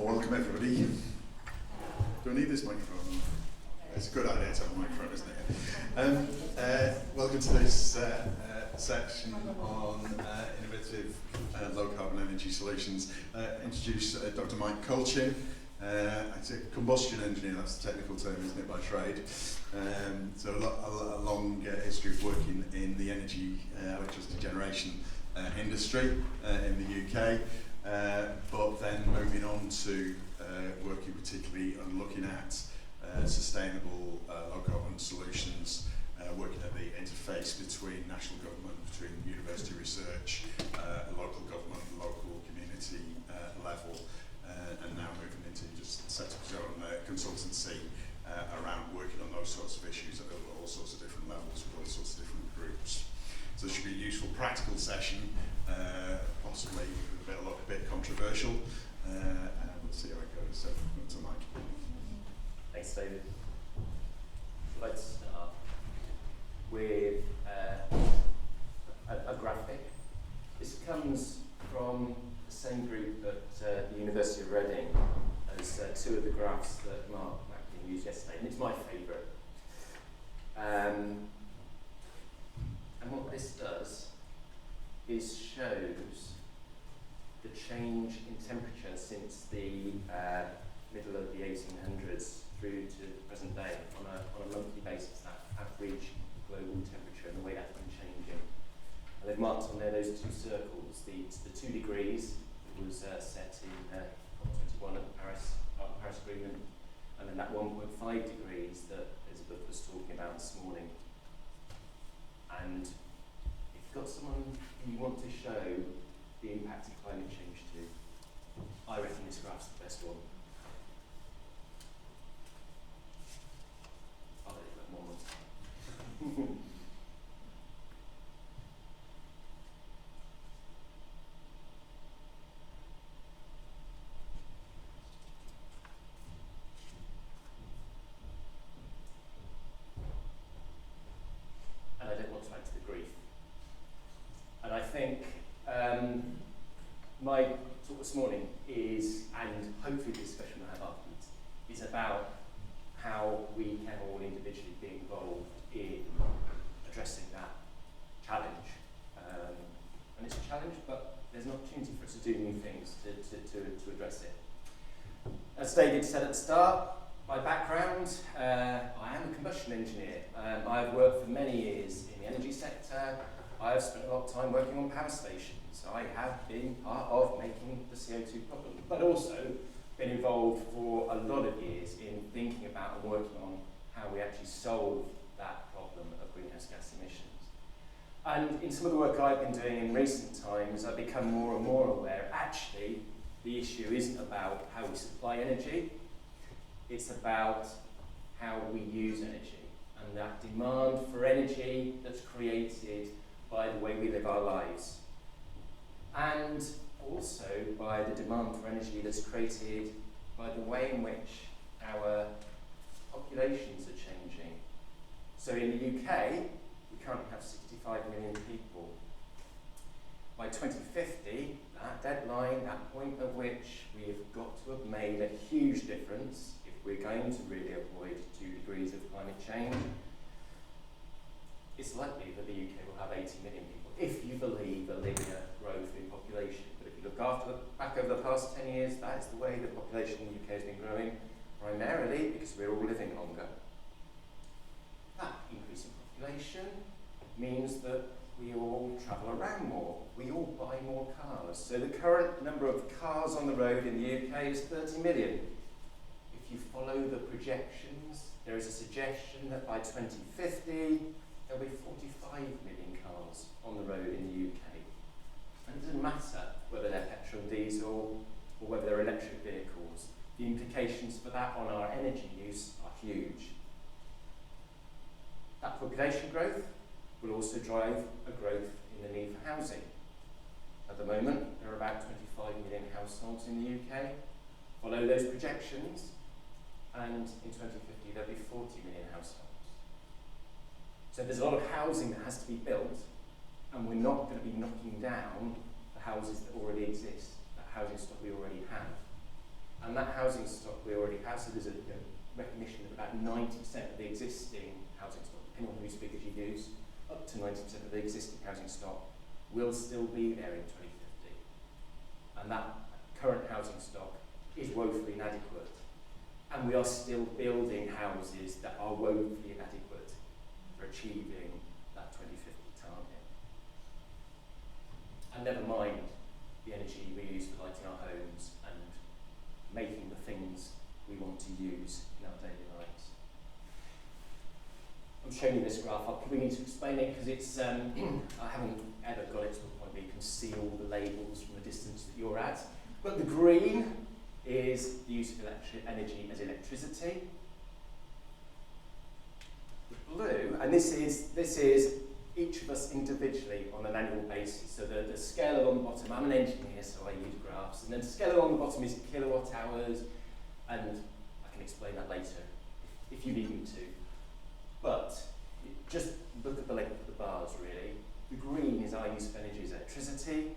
Welcome everybody. Do I need this microphone? It's a good idea to have a microphone, isn't it? Welcome to this section on innovative low carbon energy solutions. Introduce Dr. Mike Colechin. It's a combustion engineer, that's the technical term, isn't it, by trade. So a long history of working in the energy electricity generation industry in the UK. But then moving on to working particularly on looking at sustainable low carbon solutions, working at the interface between national government, between university research, local government, local community level, and now moving into just set up his own consultancy around working on those sorts of issues at all sorts of different levels with all sorts of different groups. So it should be a useful, practical session, possibly a bit controversial, and we'll see how it goes. So, to Mike. Thanks, David. Let's start with a graphic. This comes from the same group at the University of Reading as two of the graphs that Mark Macklin used yesterday, and it's my favourite. And what this does is shows the change in temperature since the middle of the 1800s through to the present day on a monthly basis, that average global temperature and the way that's been changing. And they've marked on there those two circles, the 2 degrees that was set in COP21 at the Paris Agreement, and then that 1.5 degrees that Elizabeth was talking about this morning. And if you've got someone who you want to show the impact of climate change to, I reckon this graph's the best one. I'll let it look one more time. And I don't want to add to the grief. And I think my talk this morning is, and hopefully the discussion we'll have afterwards, is about how we can all individually be involved in addressing that challenge. And it's a challenge, but there's an opportunity for us to do new things to address it. As David said at the start, my background, I am a combustion engineer. I've worked for many years in the energy sector. I have spent a lot of time working on power stations. I have been part of making the CO2 problem, but also been involved for a lot of years in thinking about and working on how we actually solve that problem of greenhouse gas emissions. And in some of the work I've been doing in recent times, I've become more and more aware, actually, the issue isn't about how we supply energy, it's about how we use energy, and that demand for energy that's created by the way we live our lives, and also by the demand for energy that's created by the way in which our populations are changing. So in the UK, we currently have 65 million people. By 2050, that deadline, that point at which we have got to have made a huge difference if we're going to really avoid 2 degrees of climate change, it's likely that the UK will have 80 million people, if you believe a linear growth in population. But if you look back over the past 10 years, that's the way the population in the UK has been growing, primarily because we're all living longer. That increase in population means that we all travel around more, we all buy more cars. So the current number of cars on the road in the UK is 30 million. If you follow the projections, there is a suggestion that by 2050, there'll be 45 million cars on the road in the UK. And it doesn't matter whether they're petrol, diesel, or whether they're electric vehicles. The implications for that on our energy use are huge. That population growth will also drive a growth in the need for housing. At the moment, there are about 25 million households in the UK. Follow those projections, and in 2050 there'll be 40 million households. So there's a lot of housing that has to be built, and we're not going to be knocking down the houses that already exist, that housing stock we already have. And that housing stock we already have, so there's a recognition that about 90% of the existing housing stock, depending on whose figures you use, up to 90% of the existing housing stock will still be there in 2050. And that current housing stock is woefully inadequate. And we are still building houses that are woefully inadequate for achieving that 2050 target. And never mind the energy we use for lighting our homes and making the things we want to use in our daily lives. I'm showing you this graph. I probably need to explain it because it's I haven't ever got it to the point where you can see all the labels from the distance that you're at. But the green is the use of energy as electricity. The blue, and this is each of us individually on an annual basis. So the scale along the bottom, I'm an engineer, so I use graphs, and then the scale along the bottom is kilowatt hours, and I can explain that later if you need me to. But just look at the length of the bars, really. The green is our use of energy as electricity.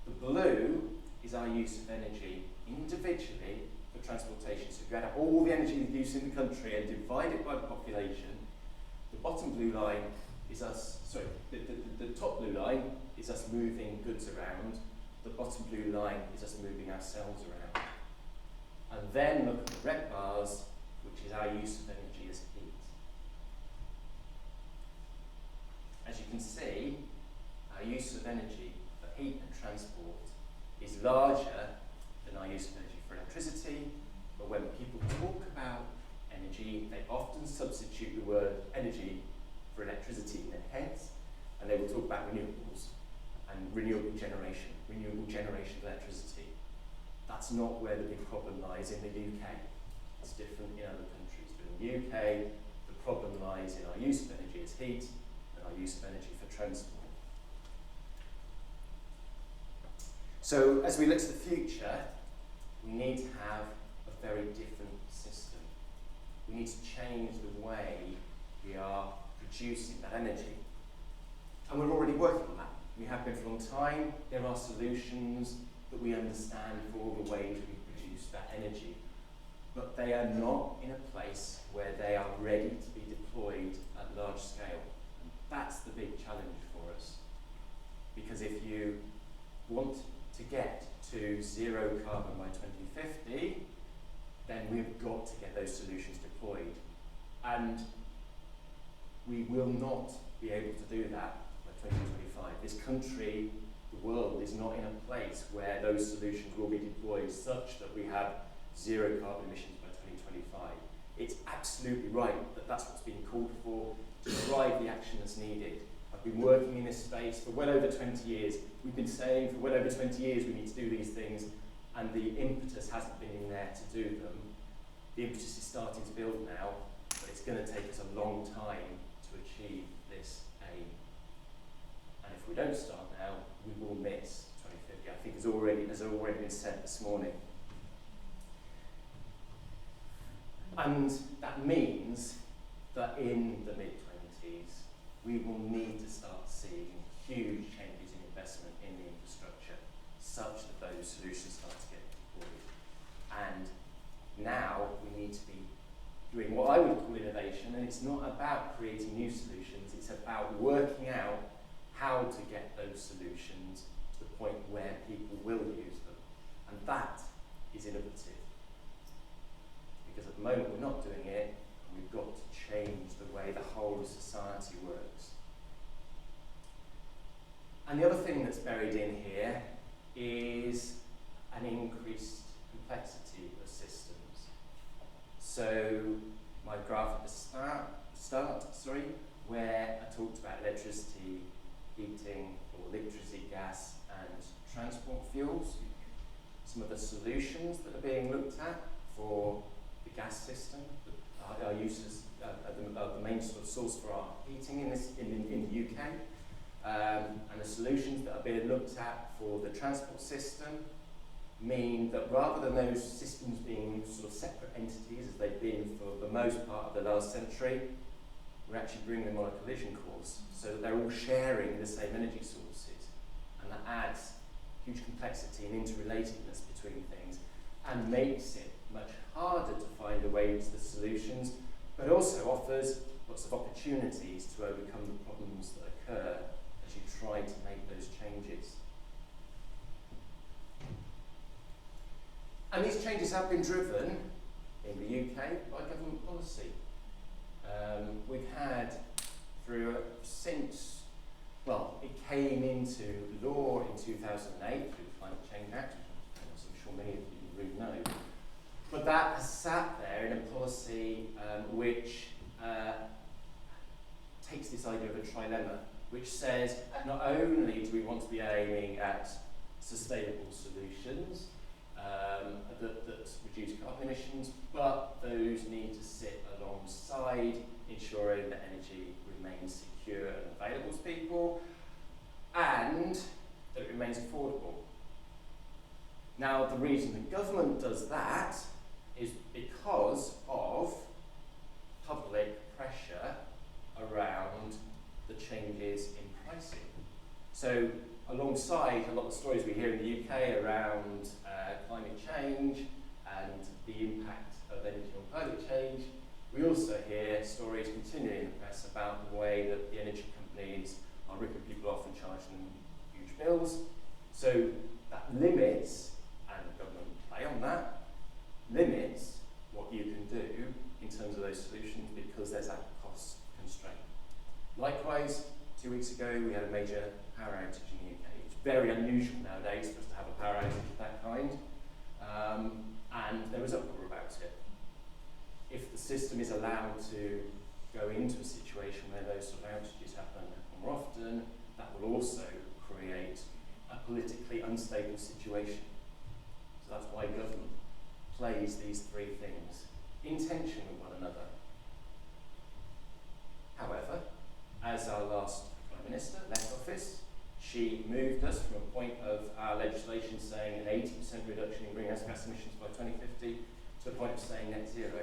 The blue is our use of energy individually for transportation. So if you add up all the energy used in the country and divide it by the population, the bottom blue line is us, the top blue line is us moving goods around, the bottom blue line is us moving ourselves around. And then look at the red bars, which is our use of energy as heat. As you can see, our use of energy for heat and transport is larger than our use of energy for electricity, but when people talk about energy, they often substitute the word energy for electricity in their heads, and they will talk about renewables and renewable generation of electricity. That's not where the big problem lies in the UK. It's different in other countries, but in the UK, the problem lies in our use of energy as heat and our use of energy for transport. So as we look to the future, we need to have a very different system. We need to change the way we are producing that energy. And we're already working on that. We have been for a long time. There are solutions that we understand for all the ways we produce that energy. But they are not in a place where they are ready to be deployed at large scale. And that's the big challenge for us. Because if you want to get to zero carbon by 2050, then we've got to get those solutions deployed. And we will not be able to do that by 2025. This country, the world, is not in a place where those solutions will be deployed such that we have zero carbon emissions by 2025. It's absolutely right that that's what's being called for to drive the action that's needed. I've been working in this space for well over 20 years. We've been saying for well over 20 years we need to do these things, and the impetus hasn't been in there to do them. The impetus is starting to build now, but it's going to take us a long time to achieve this aim. And if we don't start now, we will miss 2050. I think has already been said this morning. And that means that in the mid-20s, we will need to start seeing huge changes in investment in the infrastructure such that those solutions start to get deployed. And now we need to be doing what I would call innovation, and it's not about creating new solutions, it's about working out how to get those solutions to the point where people will use them. And that is innovative. Because at the moment we're not doing it, and we've got to change the way the whole of society works. And the other thing that's buried in here is an increased complexity of systems. So my graph at the start, where I talked about electricity, heating, or electricity, gas, and transport fuels. Some of the solutions that are being looked at for the gas system, our uses the main sort of source for our heating in the UK, and the solutions that are being looked at for the transport system mean that rather than those systems being sort of separate entities as they've been for the most part of the last century, we're actually bringing them on a collision course so that they're all sharing the same energy sources, and that adds huge complexity and interrelatedness between things. and makes it much harder to find a way to the solutions, but also offers lots of opportunities to overcome the problems that occur as you try to make those changes. And these changes have been driven in the UK by government policy. We've had since it came into law in 2008 through the Climate Change Act, as I'm sure many of you in the room know. But that has sat there in a policy which takes this idea of a trilemma, which says not only do we want to be aiming at sustainable solutions that reduce carbon emissions, but those need to sit alongside ensuring that energy remains secure and available to people, and that it remains affordable. Now, the reason the government does that is because of public pressure around the changes in pricing. So, alongside a lot of the stories we hear in the UK around climate change and the impact of energy on climate change, we also hear stories continuing in the press about the way that the energy companies are ripping people off and charging them huge bills. So that limits, and the government play on that, limits what you can do in terms of those solutions because there's that cost constraint. Likewise, 2 weeks ago we had a major power outage in the UK. It's very unusual nowadays for us to have a power outage of that kind, and there was uproar about it. If the system is allowed to go into a situation where those sort of outages happen more often, that will also create a politically unstable situation. So that's why government plays these three things in tension with one another. However, as our last Prime Minister left office, she moved us from a point of our legislation saying an 80% reduction in greenhouse gas emissions by 2050 to a point of saying net zero.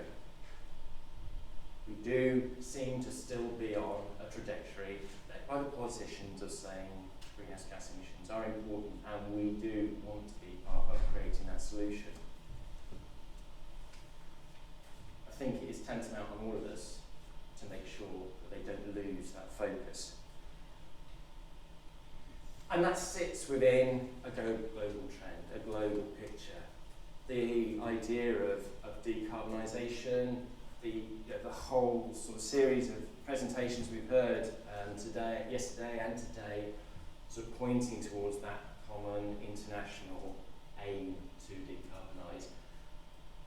We do seem to still be on a trajectory led by the politicians of saying greenhouse gas emissions are important and we do want to be part of creating that solution. I think it is tantamount on all of us to make sure that they don't lose that focus. And that sits within a global trend, a global picture. The idea of decarbonisation, the whole sort of series of presentations we've heard yesterday and today, sort of pointing towards that common international aim to decarbonise.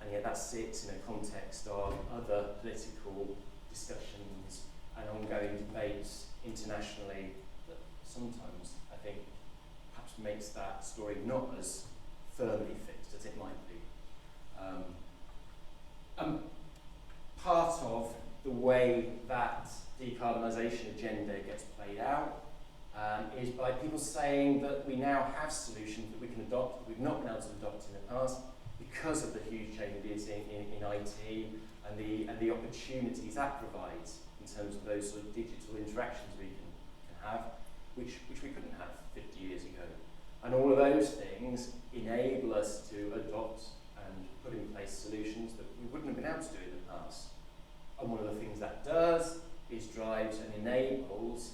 And yet that sits in a context of other political discussions and ongoing debates internationally that sometimes, I think, perhaps makes that story not as firmly fixed as it might be. Part of the way that decarbonisation agenda gets played out is by people saying that we now have solutions that we can adopt that we've not been able to adopt in the past because of the huge changes in IT and the opportunities that provides in terms of those sort of digital interactions we can have, which we couldn't have 50 years ago. And all of those things enable us to adopt and put in place solutions that we wouldn't have been able to do in the past. And one of the things that does is drives and enables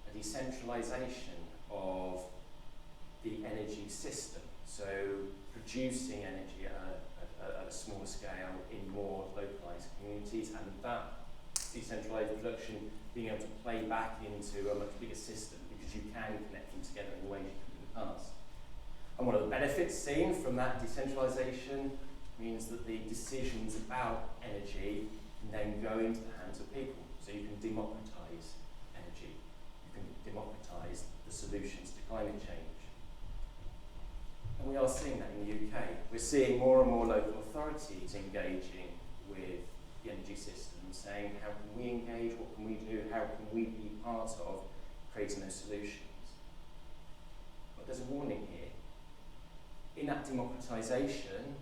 a decentralisation of the energy system. So producing energy at a smaller scale in more localised communities, and that decentralised production being able to play back into a much bigger system because you can connect them together in the way you could in the past. And one of the benefits seen from that decentralisation means that the decisions about energy can then go into the hands of people. So you can democratise energy. You can democratise the solutions to climate change. And we are seeing that in the UK. We're seeing more and more local authorities engaging with the energy system, saying how can we engage, what can we do, how can we be part of creating those solutions. But there's a warning here. In that democratisation,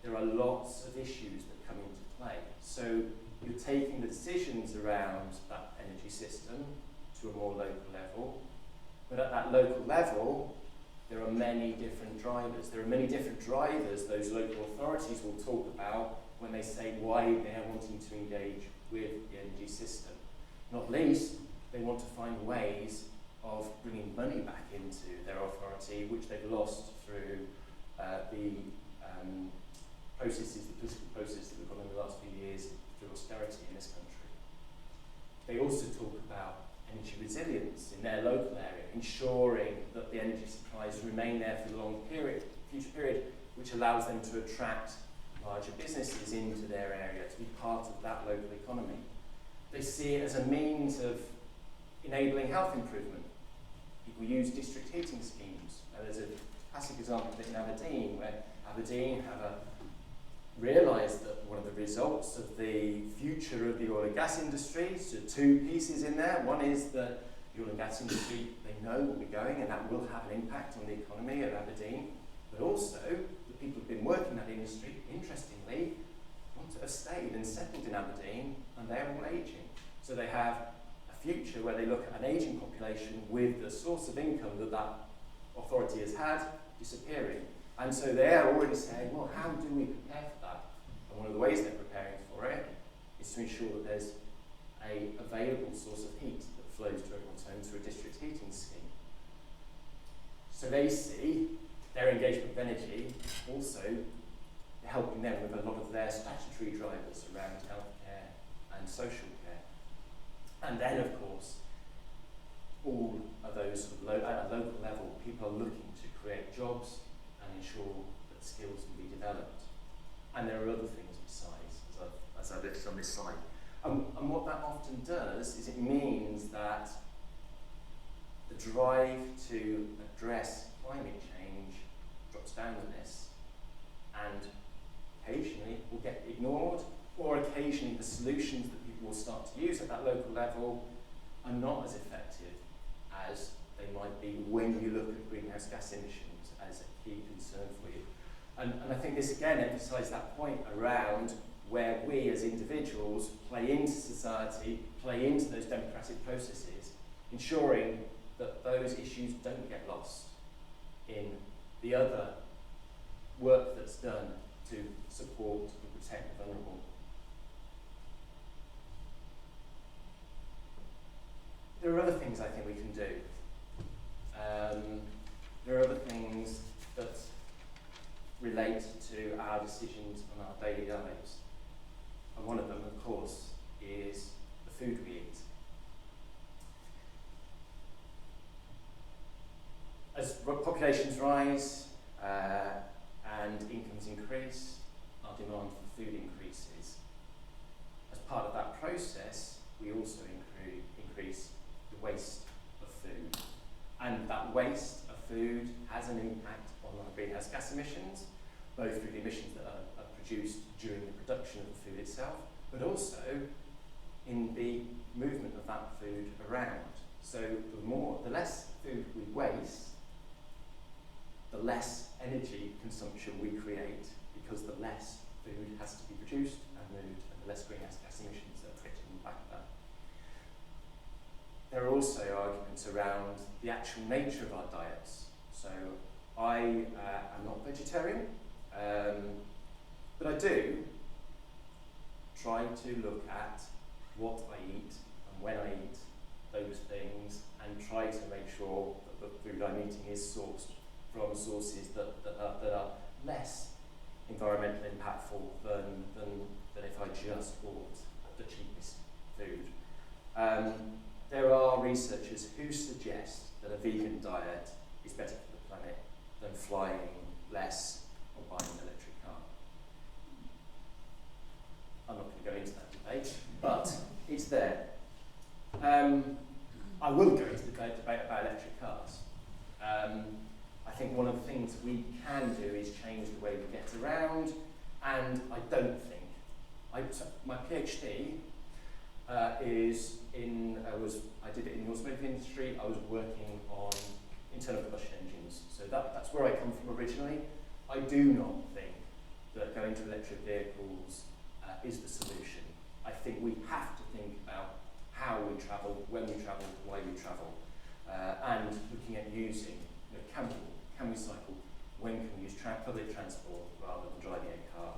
there are lots of issues that come into play. So you're taking the decisions around that energy system to a more local level, but at that local level, there are many different drivers. There are many different drivers those local authorities will talk about when they say why they are wanting to engage with the energy system. Not least, they want to find ways of bringing money back into their authority, which they've lost through the political process that we've gone in the last few years through austerity in this country. They also talk about energy resilience in their local area, ensuring that the energy supplies remain there for the future period, which allows them to attract larger businesses into their area to be part of that local economy. They see it as a means of enabling health improvement. People use district heating schemes. There's a classic example of it in Aberdeen, where Aberdeen have realised that one of the results of the future of the oil and gas industry, so two pieces in there. One is that the oil and gas industry, they know will be going, and that will have an impact on the economy of Aberdeen. But also, the people who've been working in that industry, interestingly, want to have stayed and settled in Aberdeen, and they're all ageing. So they have a future where they look at an ageing population with the source of income that that authority has had disappearing. And so they're already saying, well, how do we prepare for that? And one of the ways they're preparing for it is to ensure that there's a available source of heat that flows to everyone's home through a district heating scheme. So they see their engagement with energy also helping them with a lot of their statutory drivers around healthcare and social care. And then, of course, all of those at a local level, people are looking to create jobs and ensure that skills can be developed. And there are other things besides, as I've listed on this slide. And what that often does is it means that the drive to address climate change drops down the list, and occasionally will get ignored, or occasionally the solutions that people will start to use at that local level are not as effective as they might be when you look at greenhouse gas emissions as a key concern for you. And I think this again emphasises that point around where we as individuals play into society, play into those democratic processes, ensuring that those issues don't get lost in the other work that's done to support and protect the vulnerable. There are other things I think we can do. There are other things that relate to our decisions on our daily lives. And one of them, of course, is the food we eat. As populations rise and incomes increase, our demand for food increases. As part of that process, we also increase the waste of food. And that waste of food has an impact on our greenhouse gas emissions, both through the emissions that are produced during the production of the food itself, but also in the movement of that food around. So the less food we waste, the less energy consumption we create, because the less food has to be produced and moved, and the less greenhouse gas emissions that are created on the back of that. There are also arguments around the actual nature of our diets. So I am not vegetarian, but I do try to look at what I eat and when I eat those things, and try to make sure that the food I'm eating is sourced from sources that are less environmentally impactful than if I just bought the cheapest food. There are researchers who suggest that a vegan diet is better for the planet than flying less or buying an electric car. I'm not going to go into that debate, but it's there. I will go into the debate about electric cars. I think one of the things we can do is change the way we get around, and I don't think, my PhD is in, I did it in the automotive industry. I was working on internal combustion engines, so that's where I come from originally. I do not think that going to electric vehicles is the solution. I think we have to think about how we travel, when we travel, why we travel, and looking at using, can we walk, Can we cycle? When can we use public transport rather than driving a car?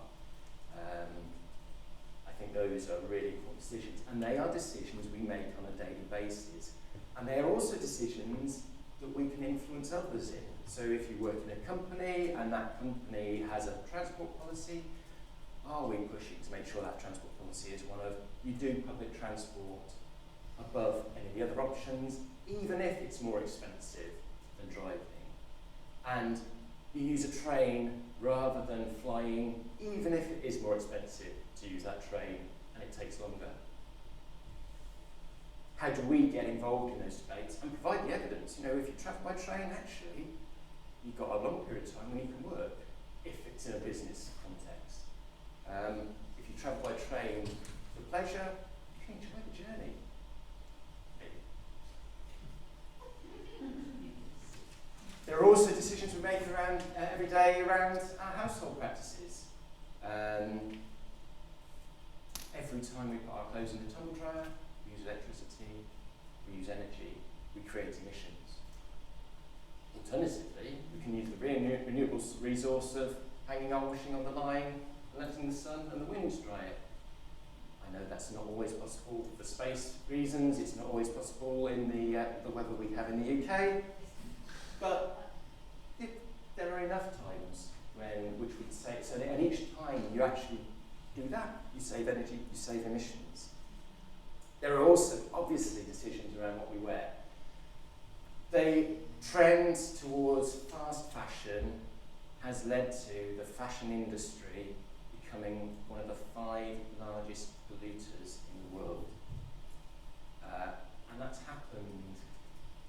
I think those are really important decisions, and they are decisions we make on a daily basis. And they are also decisions that we can influence others in. So if you work in a company and that company has a transport policy, are we pushing to make sure that transport policy is one of, you do public transport above any of the other options, even if it's more expensive than driving. And you use a train rather than flying, even if it is more expensive to use that train and it takes longer. How do we get involved in those debates and provide the evidence? You know, if you travel by train, actually, you've got a long period of time when you can work, if it's in a business context. If you travel by train for pleasure, you can enjoy the journey. There are also decisions we make around every day around our household practices. Every time we put our clothes in the tumble dryer, we use electricity, we use energy, we create emissions. Alternatively, we can use the renewable resource of hanging our washing on the line, letting the sun and the wind dry it. I know that's not always possible for space reasons, it's not always possible in the weather we have in the UK, but there are enough times which we'd say, so that, and each time you actually do that, you save energy, you save emissions. There are also obviously decisions around what we wear. The trend towards fast fashion has led to the fashion industry becoming one of the 5 largest polluters in the world. And that's happened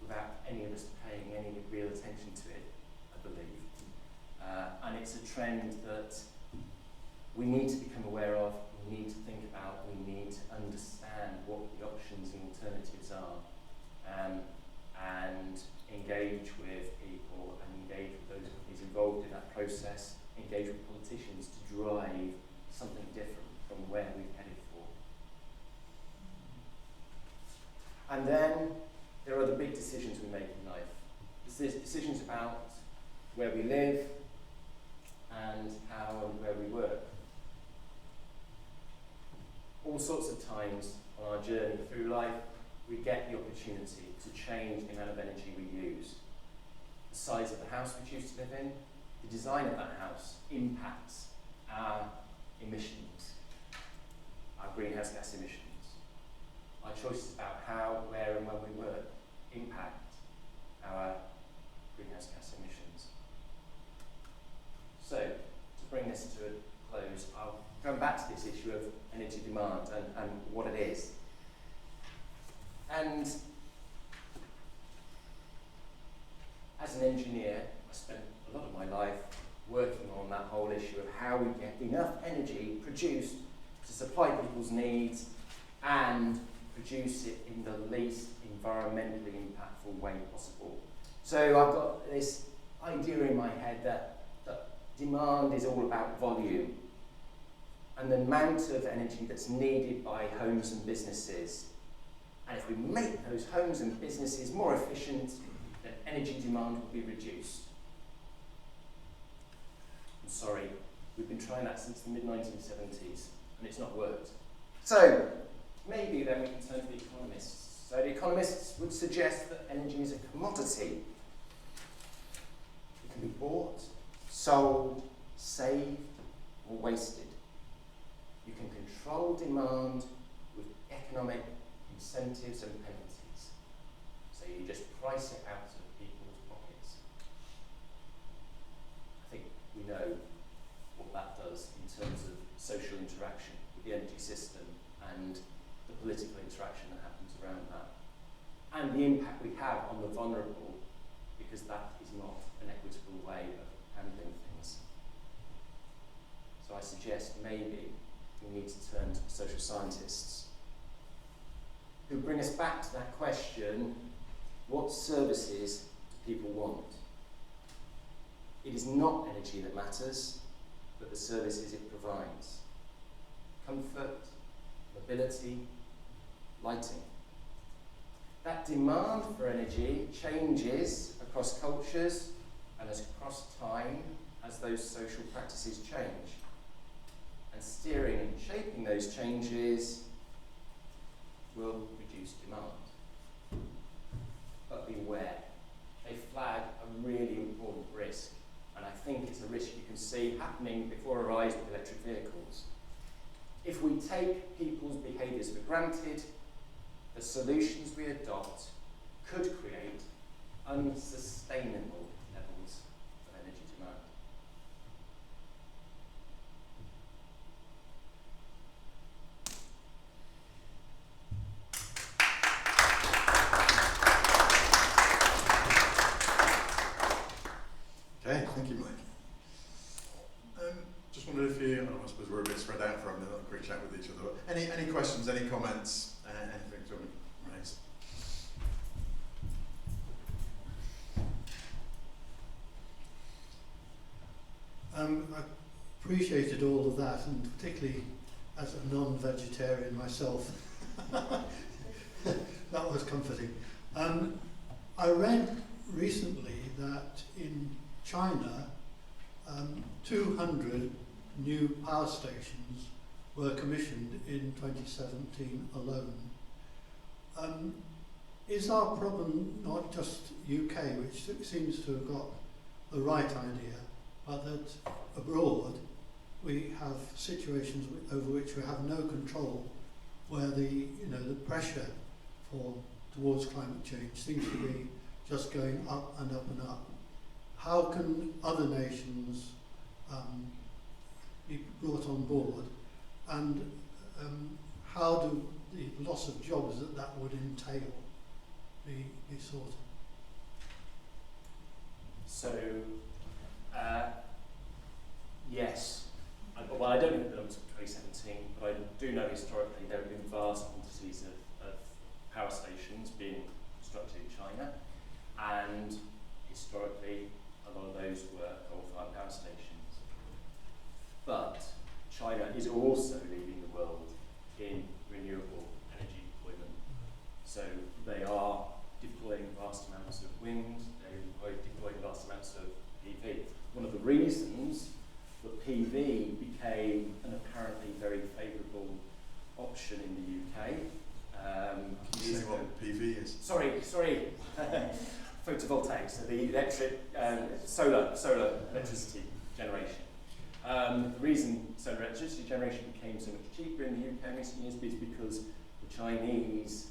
without any of us paying any real attention to it, I believe. And it's a trend that we need to become aware of, we need to think about, we need to understand what the options and alternatives are, and engage with people and engage with those companies involved in that process, engage with politicians to drive something different from where we've headed for. And then there are the big decisions we make in life. There's decisions about where we live and how and where we work. All sorts of times on our journey through life, we get the opportunity to change the amount of energy we use. The size of the house we choose to live in, the design of that house impacts our emissions, our greenhouse gas emissions. Our choices about how, where and when we work impact our greenhouse gas emissions. So, to bring this to a close, I'll come back to this issue of energy demand and what it is. And as an engineer, I spent a lot of my life working on that whole issue of how we get enough energy produced to supply people's needs and produce it in the least environmentally impactful way possible. So I've got this idea in my head that demand is all about volume and the amount of energy that's needed by homes and businesses. And if we make those homes and businesses more efficient, then energy demand will be reduced. I'm sorry, we've been trying that since the mid-1970s, and it's not worked. So, maybe then we can turn to the economists. So the economists would suggest that energy is a commodity. It can be bought, sold, saved, or wasted. You can control demand with economic incentives and penalties. So you just price it out of people's pockets. I think we know what that does in terms of social interaction with the energy system and the political interaction that happens around that. And the impact we have on the vulnerable, because that is not an equitable way of handling things. So I suggest maybe we need to turn to social scientists who bring us back to that question, what services do people want? It is not energy that matters, but the services it provides. Comfort, mobility, lighting. That demand for energy changes across cultures, and as across time, as those social practices change. And steering and shaping those changes will reduce demand. But beware, they flag a really important risk, and I think it's a risk you can see happening before a rise with electric vehicles. If we take people's behaviours for granted, the solutions we adopt could create unsustainable levels of energy demand. Okay, thank you, Mike. Just wondered if you, I suppose we're a bit spread out for a minute, a quick chat with each other. But any questions, any comments, anything to raise? I appreciated all of that, and particularly as a non-vegetarian myself, that was comforting. I read recently that in China, 200 new power stations were commissioned in 2017 alone. Is our problem not just UK, which seems to have got the right idea, but that abroad we have situations over which we have no control, where the pressure towards climate change seems to be just going up and up and up? How can other nations be brought on board, and how do the loss of jobs that would entail be sorted? So, yes. Well, I don't know the numbers for 2017, but I do know historically there have been vast quantities of power stations being constructed in China, and historically a lot of those were coal-fired power stations. But China is also leading the world in renewable energy deployment. So they are deploying vast amounts of wind, they're deploying vast amounts of PV. One of the reasons that PV became an apparently very favourable option in the UK. Can you say what PV is? Sorry. Photovoltaics, so the electric, solar electricity generation. The reason solar electricity generation became so much cheaper in the UK in recent years is because the Chinese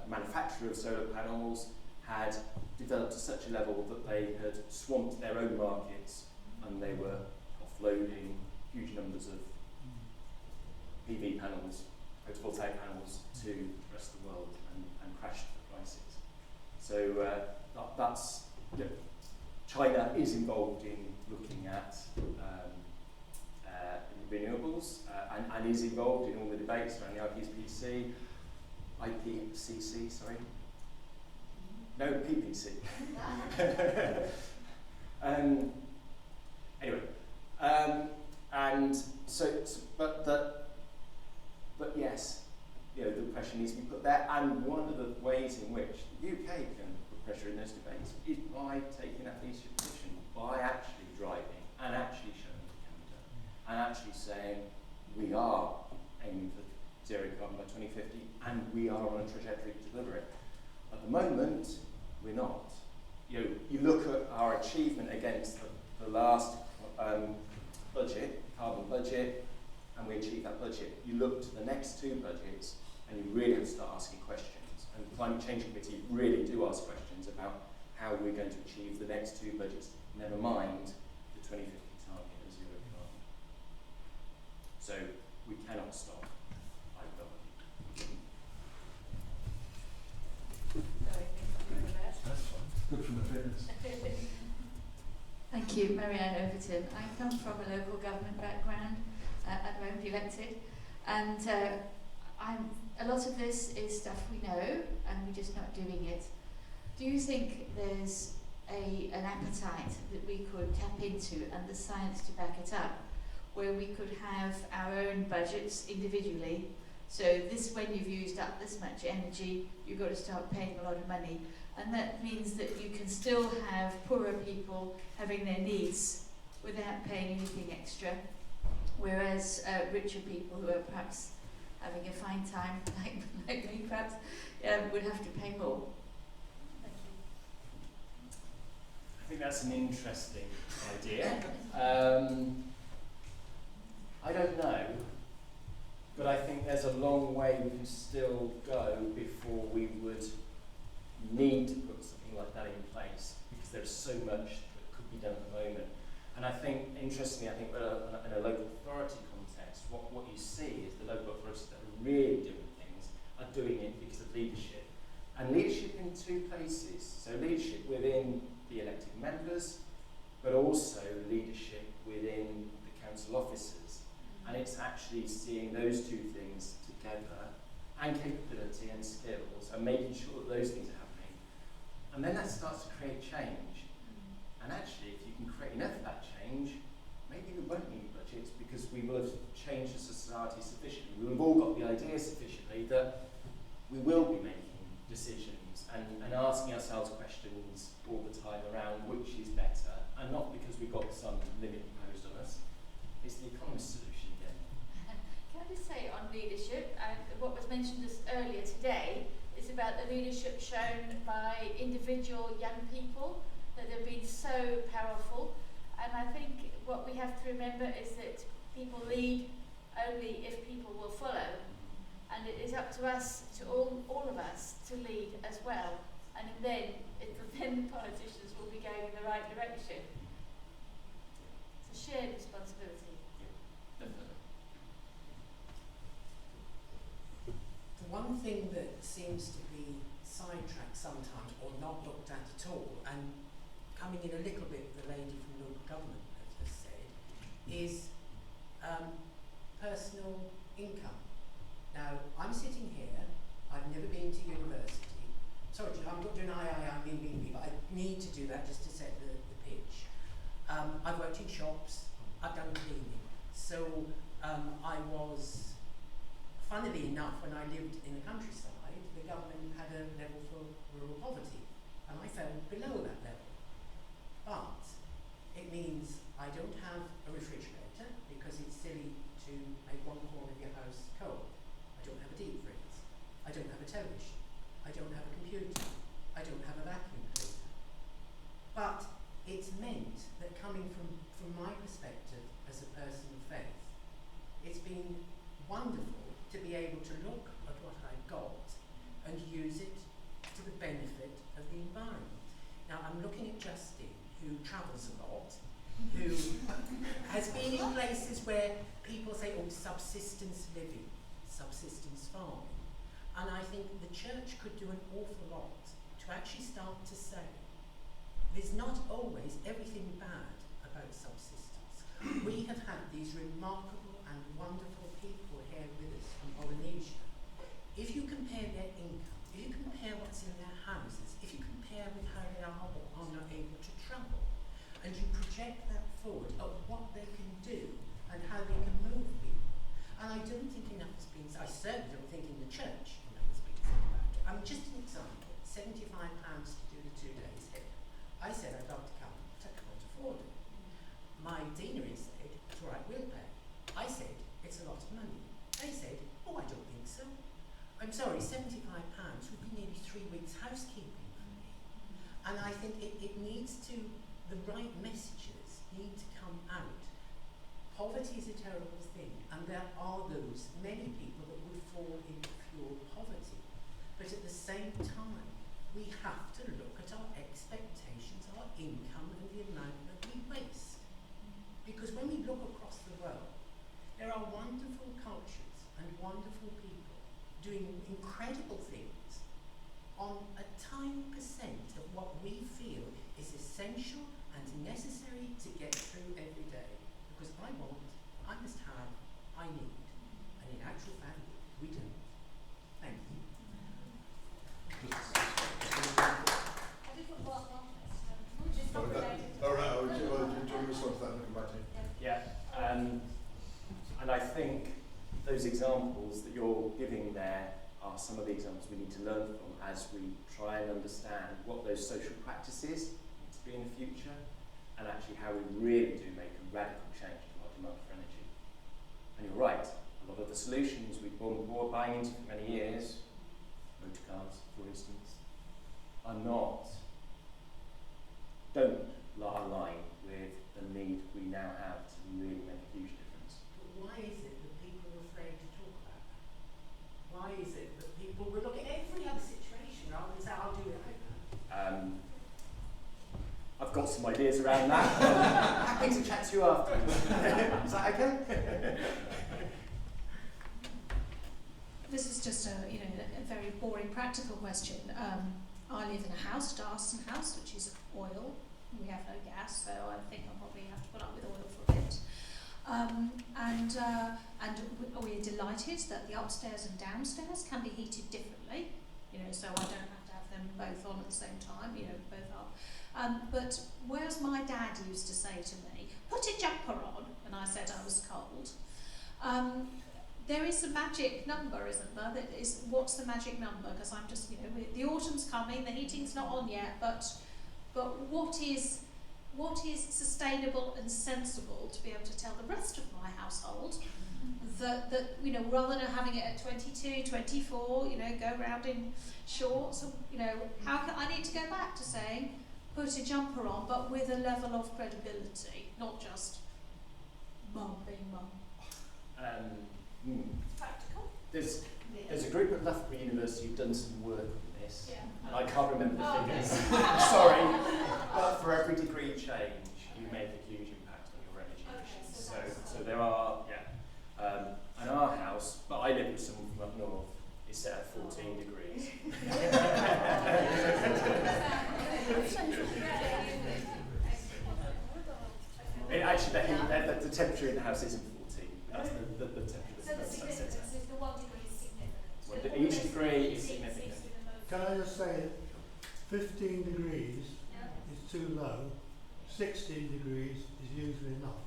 manufacturer of solar panels had developed to such a level that they had swamped their own markets, and they were offloading huge numbers of PV panels, photovoltaic panels, to the rest of the world, and crashed the prices. So that's, China is involved in looking at renewables and is involved in all the debates around the IPCC, sorry. No, PPC. Anyway, and so, but yes, the pressure needs to be put there, and one of the ways in which the UK can put pressure in those debates is by taking that leadership position, by actually driving and actually showing the calendar, and actually saying we are aiming for zero carbon by 2050, and we are on a trajectory to deliver it. At the moment, we're not. You look at our achievement against the last budget, carbon budget, and we achieved that budget. You look to the next two budgets, and you really have to start asking questions. And the Climate Change Committee really do ask questions about how we're going to achieve the next two budgets, never mind the 2050 target of zero carbon. So we cannot stop. Good from the fitness. Thank you, Marianne Overton. I come from a local government background, at the moment elected, and a lot of this is stuff we know, and we're just not doing it. Do you think there's an appetite that we could tap into, and the science to back it up, where we could have our own budgets individually? So when you've used up this much energy, you've got to start paying a lot of money. And that means that you can still have poorer people having their needs without paying anything extra, whereas richer people who are perhaps having a fine time, like me perhaps, would have to pay more. Thank you. I think that's an interesting idea. I don't know, but I think there's a long way we can still go before we would need to put something like that in place, because there's so much that could be done at the moment. And I think, interestingly, I think in a local authority context, what you see is the local authorities that are really doing things are doing it because of leadership. And leadership in two places. So leadership within the elected members, but also leadership within the council officers. And it's actually seeing those two things together, and capability and skills, and making sure that those things are happening. And then that starts to create change. And actually, if you can create enough of that change, maybe we won't need budgets, because we will have changed the society sufficiently. We will have all got the idea sufficiently that we will be making decisions and asking ourselves questions all the time around which is better, and not because we've got some limit imposed on us. It's the economist solution again. Can I just say on leadership, what was mentioned just earlier today is about the leadership shown by individual young people that have been so powerful. And I think what we have to remember is that people lead only if people will follow. And it is up to us, to all of us, to lead as well. And then the politicians will be going in the right direction. It's a shared responsibility. Definitely. The one thing that seems to be sidetracked sometimes, or not looked at all, and coming in a little bit, the lady from local government has said, is personal income. Now, I'm sitting here, I've never been to university. Sorry, I'm not doing I, but I need to do that just to set the pitch. I've worked in shops, I've done cleaning. So I was, funnily enough, when I lived in the countryside, the government had a level for rural poverty, and I fell below that level. But it means I don't have a refrigerator, because it's silly to make one corner of your house cold. I don't have a deep freeze. I don't have a television. I don't have a computer. I don't have a vacuum cleaner. But it's meant that, coming from my perspective as a person of faith, it's been wonderful to be able to look at what I've got and use it to the benefit of the environment. Now, I'm looking at Justine, who travels a lot, who has been in places where people say, oh, subsistence living, subsistence farming. And I think the church could do an awful lot to actually start to say, there's not always everything bad about subsistence. We have had these remarkable and wonderful people here with us from Polynesia. If you compare their income, if you compare what's in their houses, if you compare with how they are or are not able to travel, and you project that forward of what they can do and how they can move people. And I don't think enough has been, I certainly don't think in the church enough has been said about it. Just an example, £75 to do the 2 days here. I said I'd love to come, but I can't afford it. My deanery said, it's all right, we'll pay. I said, it's a lot of money. They said, oh, I don't think so. I'm sorry, £75 would be nearly 3 weeks housekeeping for me. And I think it needs to, the right messages need to come out. Poverty is a terrible thing, and there are those, many people that would fall into pure poverty. But at the same time, we have to look at our expectations, our income, and the amount that we waste. Because when we look across the world, there are wonderful cultures and wonderful people doing incredible things on a tiny percent of what we feel is essential and necessary to get through every day. Because I want, I must have, I need. And in actual fact, we don't. Thank you. All right, do you want to respond to that and come back to you? Yeah, and I think those examples that you're giving there are some of the examples we need to learn from as we try and understand what those social practices need to be in the future, and actually how we really do make a radical change to our demand for energy. And you're right, a lot of the solutions we've been buying into for many years, motor cars, for instance, don't align with the need we now have to really make a huge difference. But why is it that people are afraid to talk about that? Why is it that people will look at every other situation rather than say, I'll do it like that? I've got some ideas around that. Happy to chat to you after. Is that okay? This is just a very boring practical question. I live in a house, Darson House, which is oil. We have no gas, so I think I'll probably have to put up with oil for a bit. We're delighted that the upstairs and downstairs can be heated differently. So I don't have to have them both on at the same time. Both up. But whereas my dad used to say to me, "Put a jumper on," and I said I was cold. There is a magic number, isn't there? What's the magic number? Because I'm just, the autumn's coming, the heating's not on yet, but what is sustainable and sensible to be able to tell the rest of my household that rather than having it at 22, 24, go round in shorts, how can I need to go back to saying put a jumper on, but with a level of credibility, not just mum being mum. Practical. There's a group at Loughborough University who've done some work on this, and I can't remember the figures. Sorry, but for every degree change, you make a huge impact on your energy emissions. So there are, and our house, but I live with someone from up north, is set at 14 degrees. The temperature in the house isn't 14. That's the temperature. So the significance is the 1 degree is significant. Each degree is significant. Can I just say that 15 degrees is too low, 16 degrees is usually enough.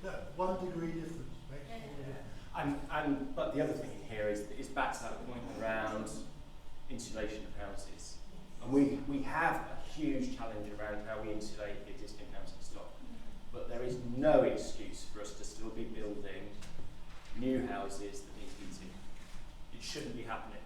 That 1 degree difference makes all the difference. But the other thing here is back to that point around insulation of houses. And we have a huge challenge around how we insulate the existing housing stock. But there is no excuse for us to still be building new houses that need heating. It shouldn't be happening.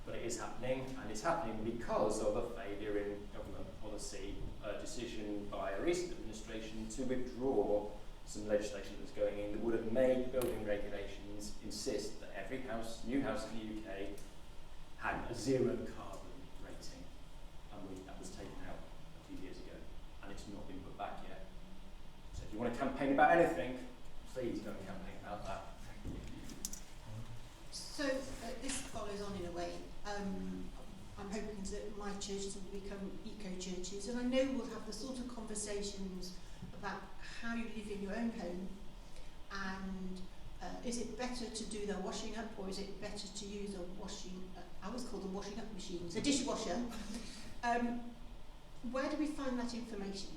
But it is happening, and it's happening because of a failure in government policy, a decision by a recent administration to withdraw some legislation that was going in that would have made building regulations insist that every new house in the UK had a zero carbon rating, and that was taken out a few years ago, and it's not been put back yet. So if you want to campaign about anything, please go and campaign about that. So this follows on in a way. I'm hoping that my churches will become eco-churches, and I know we'll have the sort of conversations about how you live in your own home, and is it better to do the washing up, or is it better to use a I always call them washing up machines, a dishwasher. Where do we find that information?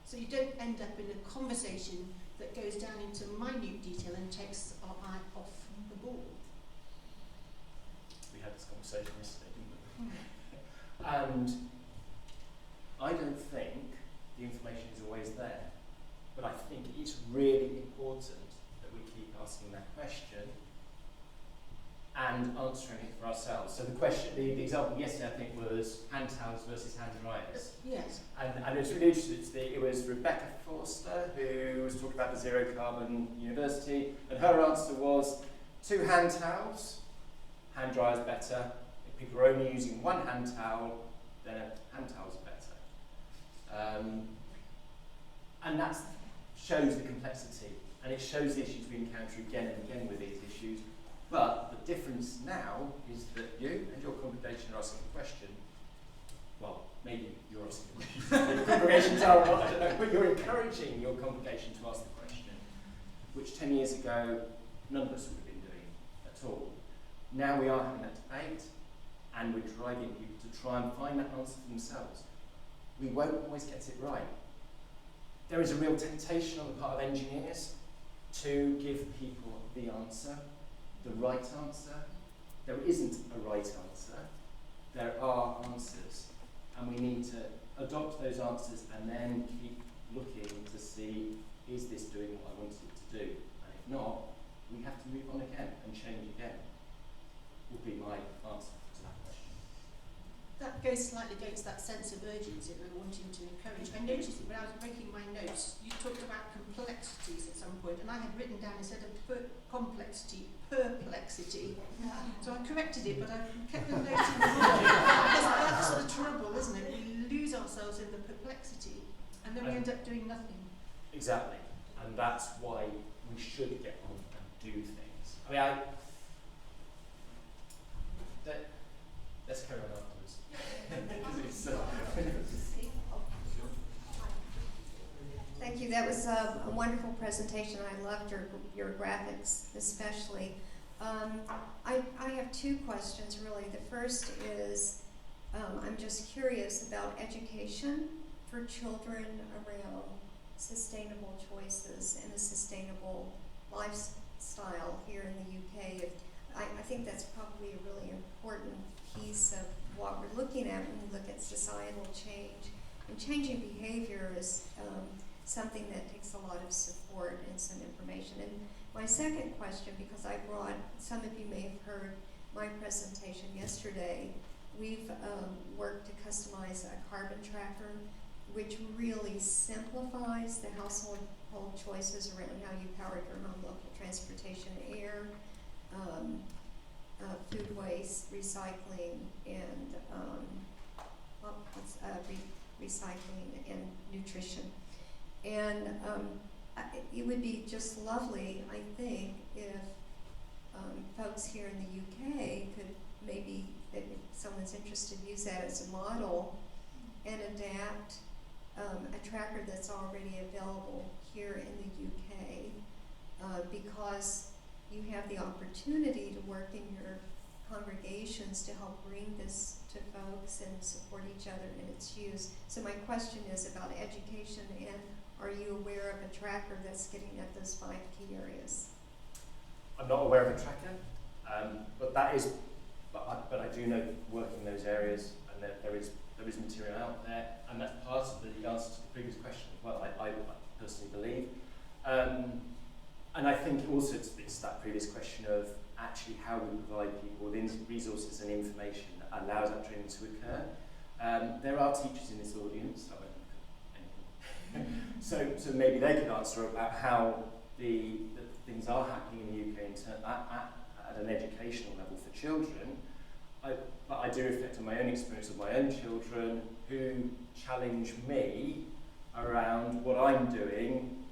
So you don't end up in a conversation that goes down into minute detail and takes our eye off the ball. We had this conversation yesterday, didn't we? And I don't think the information is always there, but I think it's really important that we keep asking that question and answering it for ourselves. So the example yesterday I think was hand towels versus hand dryers. Yes. And it's really interesting. It was Rebecca Forster who was talking about the zero carbon university, and her answer was 2 hand towels, hand dryers better. If people are only using 1 hand towel, then hand towels are better. And that shows the complexity, and it shows the issues we encounter again and again with these issues. But the difference now is that you and your congregation are asking the question. Well, maybe you're asking the question. Your congregations are, I don't know, but you're encouraging your congregation to ask the question, which 10 years ago none of us would have been doing at all. Now we are having that debate, and we're driving people to try and find that answer for themselves. We won't always get it right. There is a real temptation on the part of engineers to give people the answer, the right answer, there isn't a right answer. There are answers, and we need to adopt those answers and then keep looking to see, is this doing what I wanted it to do? And if not, we have to move on again and change again, would be my answer to that question. That goes slightly against that sense of urgency that we're wanting to encourage. I noticed that when I was making my notes, you talked about complexities at some point, and I had written down instead of complexity, perplexity. So I corrected it, but I kept the note in the wrong. Because that's the trouble, isn't it? We lose ourselves in the perplexity, and then we end up doing nothing. Exactly, and that's why we should get on and do things. I mean, let's carry on afterwards. Thank you. That was a wonderful presentation. I loved your graphics, especially. I have two questions, really. The first is, I'm just curious about education for children around sustainable choices and a sustainable lifestyle here in the UK. I think that's probably a really important piece of what we're looking at when we look at societal change. And changing behavior is something that takes a lot of support and some information. And my second question, because I brought, some of you may have heard my presentation yesterday, we've worked to customize a carbon tracker which really simplifies the household choices around how you power your home, local transportation, air, food waste, recycling, and recycling and nutrition. And it would be just lovely, I think, if folks here in the UK could maybe, if someone's interested, use that as a model and adapt a tracker that's already available here in the UK, because you have the opportunity to work in your congregations to help bring this to folks and support each other in its use. So my question is about education, and are you aware of a tracker that's getting at those 5 key areas? I'm not aware of a tracker, but I do know work in those areas, and there is material out there, and that's part of the answer to the previous question as well, I personally believe. And I think also it's that previous question of actually how we provide people with resources and information that allows that training to occur. There are teachers in this audience, I won't look at anything. So maybe they could answer about how the things are happening in the UK at an educational level for children. But I do reflect on my own experience of my own children who challenge me around what I'm doing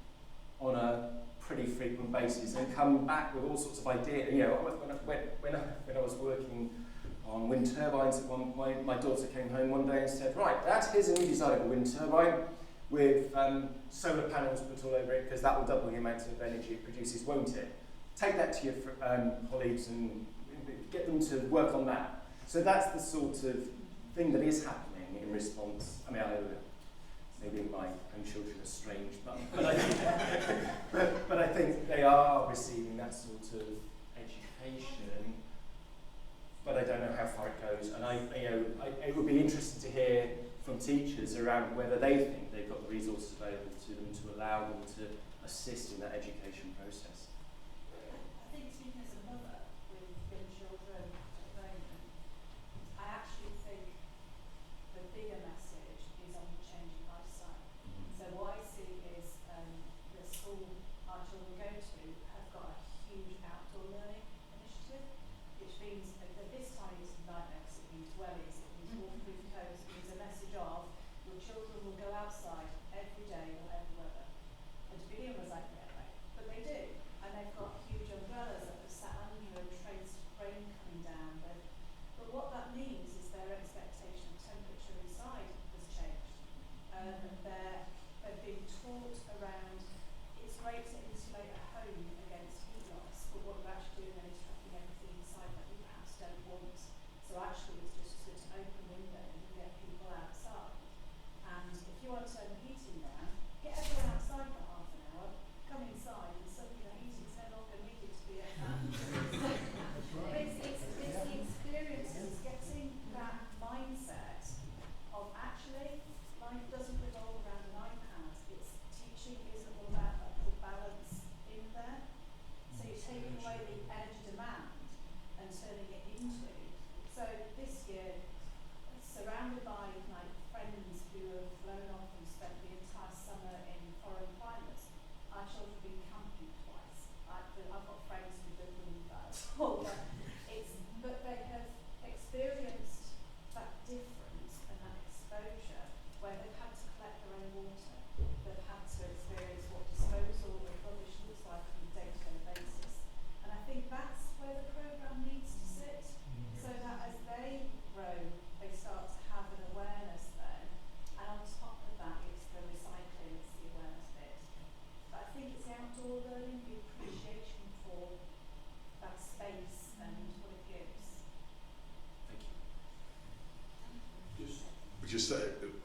on a pretty frequent basis and come back with all sorts of ideas. You know, when I was working on wind turbines at one point, my daughter came home one day and said, "Right, Dad, here's a new design of a wind turbine with solar panels put all over it, because that will double the amount of energy it produces, won't it? Take that to your colleagues and get them to work on that." So that's the sort of thing that is happening in response. I mean, maybe my own children are strange, but I think they are receiving that sort of education. But I don't know how far it goes, and it would be interesting to hear from teachers around whether they think they've got the resources available to them to allow them to assist in that education process. I think speaking as a mother with young children at the moment, I actually think the bigger message is on the changing lifestyle. So what I see is the school our children go to have got a huge outdoor learning initiative, which means at this time it's a nightmare because it means wellies, it means walk through the coast, it means a message of your children will go outside every day, whatever weather. And to begin with, I was like, yeah, right. But they do. And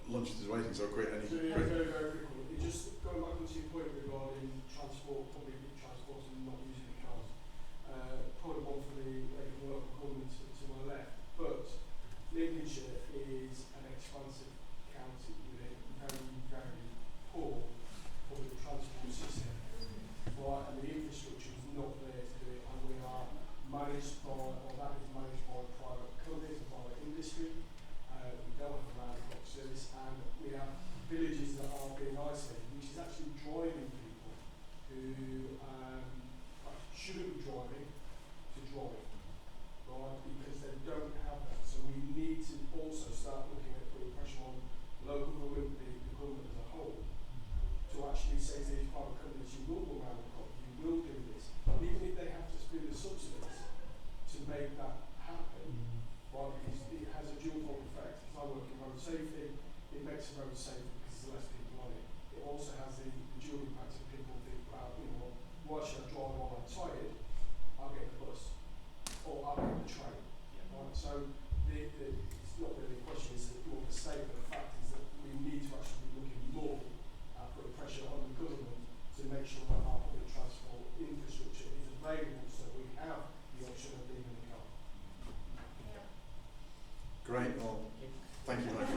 lunch is waiting, so quick. Any So, yeah, quick? very, very quickly. It just going back onto your point regarding transport, public transport and not using the cars. Probably one for the local government to my left, but Lincolnshire is an expansive county with a very, very poor public transport system. Right, and the infrastructure is not there to do it, and we are managed by, or that is managed by private companies and private industry. We don't have a round the clock service, and we have villages that are being isolated, which is actually driving people who shouldn't be driving to drive, right? Because they don't have that. So we need to also start looking at putting pressure on local government, the government as a whole, to actually say to these private companies, you will go round the clock, you will do this, even if they have to spend the subsidies to make that happen, right? Because it has a dual effect. It's not working road safety, it makes the road safer because there's less people on it. It also has the dual impact of people think about, why should I drive while I'm tired? I'll get the bus, or I'll get the train. Right? So it's not really a question, it's more of a statement. The fact is that we need to actually be looking more at putting pressure on the government to make sure that our public transport infrastructure is available so we have the option of leaving the car. Great. Well, thank you very much.